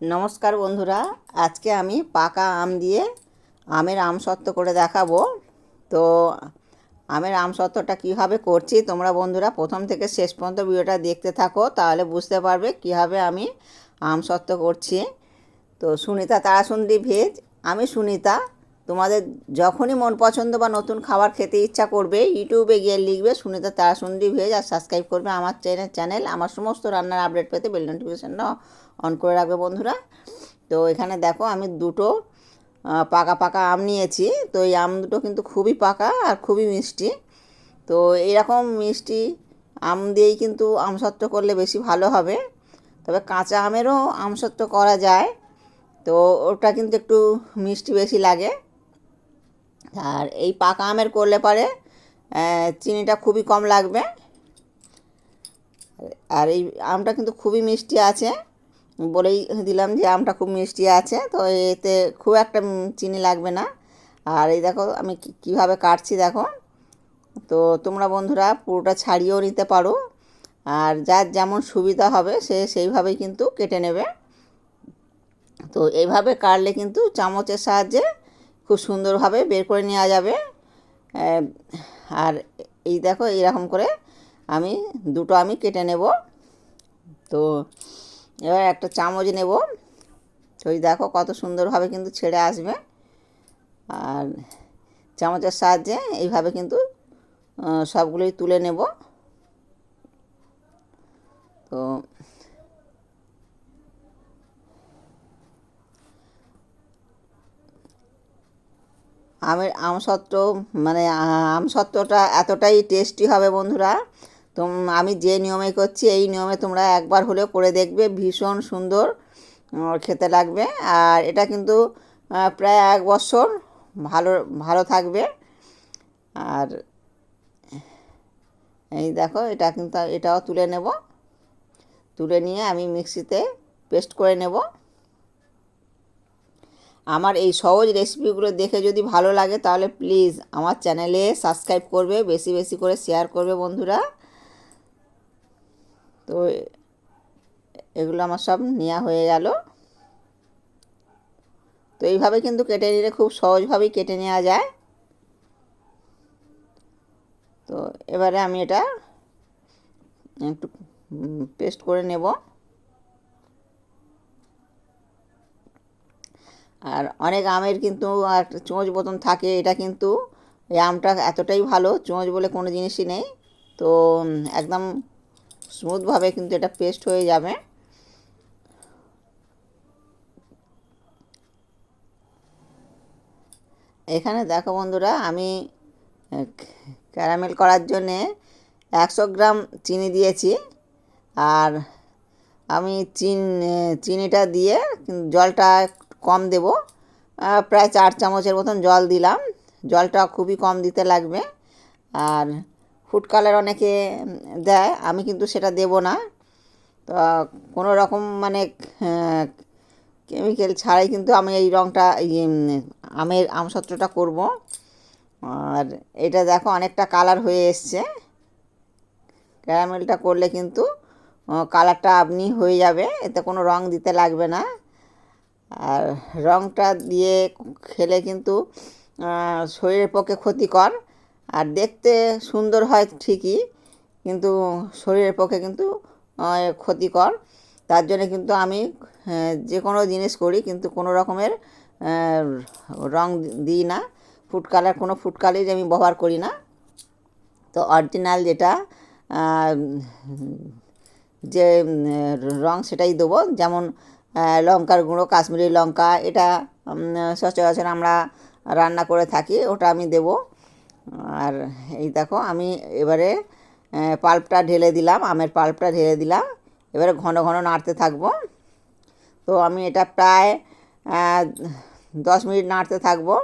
নমস্কার বন্ধুরা, আজকে আমি পাকা আম দিয়ে আমের আমসত্ত্ব করে দেখাবো। তো আমের আমসত্ত্বটা কীভাবে করছি তোমরা বন্ধুরা প্রথম থেকে শেষ পর্যন্ত ভিডিওটা দেখতে থাকো, তাহলে বুঝতে পারবে কীভাবে আমি আমসত্ত্ব করছি। তো সুনিতা তারাসুন্দরী ভেজ, আমি সুনিতা। তোমাদের যখনই মন পছন্দ বা নতুন খাবার খেতে ইচ্ছা করবে, ইউটিউবে গিয়ে লিখবে সুনিতা তারাসুন্দরী ভেজ আর সাবস্ক্রাইব করবে আমার চ্যানেল। আমার সমস্ত রান্নার আপডেট পেতে বেল নোটিফিকেশানটা অন করে রাখবে বন্ধুরা। তো এখানে দেখো আমি দুটো পাকা পাকা আম নিয়েছি। তো এই আম দুটো কিন্তু খুবই পাকা আর খুবই মিষ্টি। তো এইরকম মিষ্টি আম দিয়েই কিন্তু আমসত্ত্ব করলে বেশি ভালো হবে। তবে কাঁচা আমেরও আমসত্ত্ব করা যায়, তো ওটা কিন্তু একটু মিষ্টি বেশি লাগে। আর এই পাকা আমের করলে পারে চিনিটা খুবই কম লাগবে। আর এই আমটা কিন্তু খুবই মিষ্টি আছে, বলেই দিলাম যে আমটা খুব মিষ্টি আছে, তো এতে খুব একটা চিনি লাগবে না। আর এই দেখো আমি কীভাবে কাটছি দেখো। তো তোমরা বন্ধুরা পুরোটা ছাড়িয়েও নিতে পারো, আর যার যেমন সুবিধা হবে সে সেইভাবেই কিন্তু কেটে নেবে। তো এইভাবে কাটলে কিন্তু চামচের সাহায্যে খুব সুন্দরভাবে বের করে নেওয়া যাবে। আর এই দেখো এইরকম করে আমি দুটো আমি কেটে নেব। তো এবার একটা চামচ নেব, তো এই দেখো কত সুন্দরভাবে কিন্তু ছেড়ে আসবে। আর চামচের সাহায্যে এইভাবে কিন্তু সবগুলোই তুলে নেব। তো আমসত্ত্ব মানে আমসত্ত্বটা এতটাই টেস্টি হবে বন্ধুরা। তো আমি যে নিয়মে করছি এই নিয়মে তোমরা একবার হলেও করে দেখবে, ভীষণ সুন্দর খেতে লাগবে। আর এটা কিন্তু প্রায় 1 বছর ভালো ভালো থাকবে। আর এই দেখো এটা কিন্তু এটাও তুলে নেব, তুলে নিয়ে আমি মিক্সিতে পেস্ট করে নেব। আমার এই সহজ রেসিপিগুলো দেখে যদি ভালো লাগে তাহলে প্লিজ আমার চ্যানেলে সাবস্ক্রাইব করবে, বেশি বেশি করে শেয়ার করবে বন্ধুরা। তো এগুলো আমার সব নেওয়া হয়ে গেল। তো এইভাবে কিন্তু কেটে নিলে খুব সহজভাবেই কেটে নেওয়া যায়। তো এবারে আমি এটা একটু পেস্ট করে নেব। আর অনেক আমের কিন্তু একটা চোঁচ মতন থাকে, এটা কিন্তু এই আমটা এতটাই ভালো, চোঁচ বলে কোনো জিনিসই নেই। তো একদম স্মুথভাবে কিন্তু এটা পেস্ট হয়ে যাবে। এখানে দেখো বন্ধুরা আমি ক্যারামেল করার জন্যে 100 গ্রাম চিনি দিয়েছি। আর আমি চিনিটা দিয়ে জলটা কম দেব, প্রায় 4 চামচের মতন জল দিলাম। জলটা খুবই কম দিতে লাগবে। আর ফুড কালার অনেকে দেয়, আমি কিন্তু সেটা দেব না। তো কোনো রকম মানে কেমিক্যাল ছাড়াই কিন্তু আমি এই রঙটা আমের আমসত্ত্বটা করব। আর এটা দেখো অনেকটা কালার হয়ে এসছে। ক্যারামেলটা করলে কিন্তু কালারটা আপনি হয়ে যাবে, এতে কোনো রং দিতে লাগবে না। আর রংটা দিয়ে খেলে কিন্তু শরীরের পক্ষে ক্ষতিকর। আর দেখতে সুন্দর হয় ঠিকই, কিন্তু শরীরের পক্ষে কিন্তু ক্ষতিকর। তার জন্য কিন্তু আমি যে কোনো জিনিস করি কিন্তু কোনো রকমের রং দিই না। কোনো ফুড কালারই আমি ব্যবহার করি না। তো অরিজিনাল যেটা যে রং সেটাই দেবো। যেমন লঙ্কার গুঁড়ো, কাশ্মীরি লঙ্কা, এটা সচরাচর আমরা রান্না করে থাকি, ওটা আমি দেব। আর এই দেখো আমি এবারে পাল্পটা ঢেলে দিলাম, আমের পাল্পটা ঢেলে দিলাম। এবারে ঘন ঘন নাড়তে থাকবো। তো আমি এটা প্রায় 10 মিনিট নাড়তে থাকবো।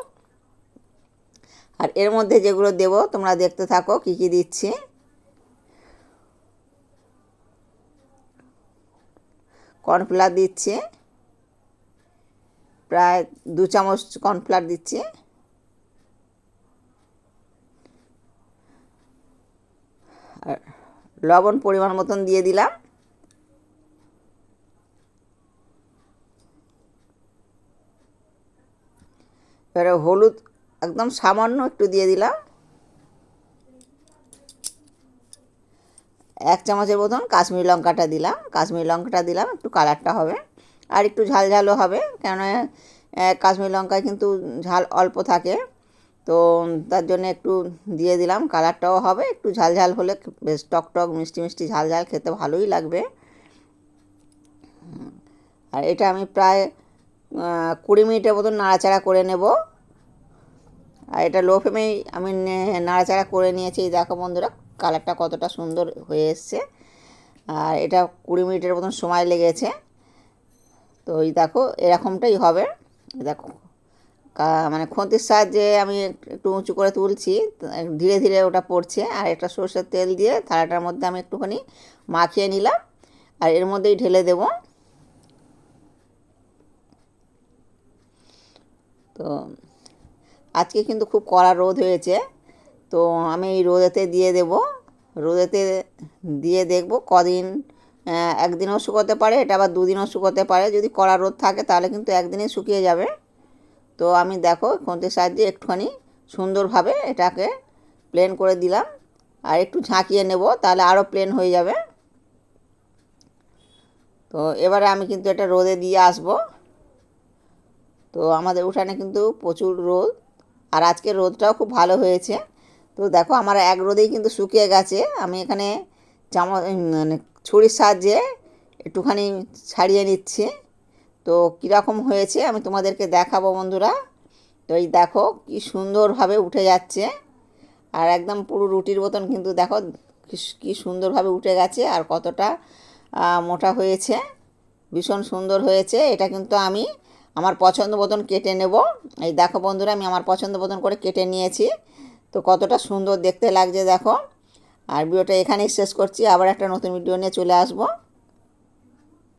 আর এর মধ্যে যেগুলো দেবো তোমরা দেখতে থাকো কী কী দিচ্ছি। কর্নফ্লাওয়ার দিচ্ছি, প্রায় 2 চামচ কর্নফ্লাওয়ার দিচ্ছি। আর লবণ পরিমাণ মতন দিয়ে দিলাম। এবারে হলুদ একদম সামান্য একটু দিয়ে দিলাম, 1 চামচের মতন কাশ্মীরি লঙ্কাটা দিলাম, কাশ্মীরি লঙ্কাটা দিলাম একটু কালারটা হবে আর একটু ঝাল ঝালও হবে, কেননা কাশ্মীরি লঙ্কায় কিন্তু ঝাল অল্প থাকে, তো তার জন্য একটু দিয়ে দিলাম, কালারটাও হবে, একটু ঝাল ঝাল হলে বেশ টক টক মিষ্টি মিষ্টি ঝাল ঝাল খেতে ভালোই লাগবে। আর এটা আমি প্রায় 20 মিনিটের মতন নাড়াচাড়া করে নেব। আর এটা লো ফ্লেমেই আমি নাড়াচাড়া করে নিয়েছি। দেখো বন্ধুরা কালারটা কতটা সুন্দর হয়ে এসছে। আর এটা 20 মিনিটের মতন সময় লেগেছে। তো এই দেখো এরকমটাই হবে। দেখো মানে খুন্তির সাহায্যে আমি একটু উঁচু করে তুলছি, ধীরে ধীরে ওটা পড়ছে। আর একটা সরষের তেল দিয়ে থালাটার মধ্যে আমি একটুখানি মাখিয়ে নিলাম আর এর মধ্যেই ঢেলে দেব। তো আজকে কিন্তু খুব কড়া রোদ হয়েছে, তো আমি এই রোদেতে দিয়ে দেব, রোদেতে দিয়ে দেখব কদিন, একদিনও শুকোতে পারে, এটা আবার 2 দিনও শুকোতে পারে। যদি কড়া রোদ থাকে তাহলে কিন্তু একদিনে শুকিয়ে যাবে। তো আমি দেখো খুন্তির সাহায্যে একটুখানি সুন্দরভাবে এটাকে প্লেন করে দিলাম আর একটু ঝাঁকিয়ে নেব, তাহলে আরও প্লেন হয়ে যাবে। তো এবারে আমি কিন্তু এটা রোদে দিয়ে আসব। তো আমাদের উঠানে কিন্তু প্রচুর রোদ, আর আজকে রোদটাও খুব ভালো হয়েছে। তো দেখো আমার এক রোদেই কিন্তু শুকিয়ে গেছে। আমি এখানে মানে ছুরির সাহায্যে একটুখানি ছাড়িয়ে নিচ্ছি। তো কীরকম হয়েছে আমি তোমাদেরকে দেখাবো বন্ধুরা। তো এই দেখো কি সুন্দরভাবে উঠে যাচ্ছে, আর একদম পুরো রুটির মতন কিন্তু দেখো কি সুন্দরভাবে উঠে গেছে আর কতটা মোটা হয়েছে, ভীষণ সুন্দর হয়েছে। এটা কিন্তু আমি আমার পছন্দ মতন কেটে নেব। এই দেখো বন্ধুরা আমি আমার পছন্দ মতন করে কেটে নিয়েছি। তো কতটা সুন্দর দেখতে লাগছে দেখো। আর ভিডিওটা এখানেই শেষ করছি, আবার একটা নতুন ভিডিও নিয়ে চলে আসবো।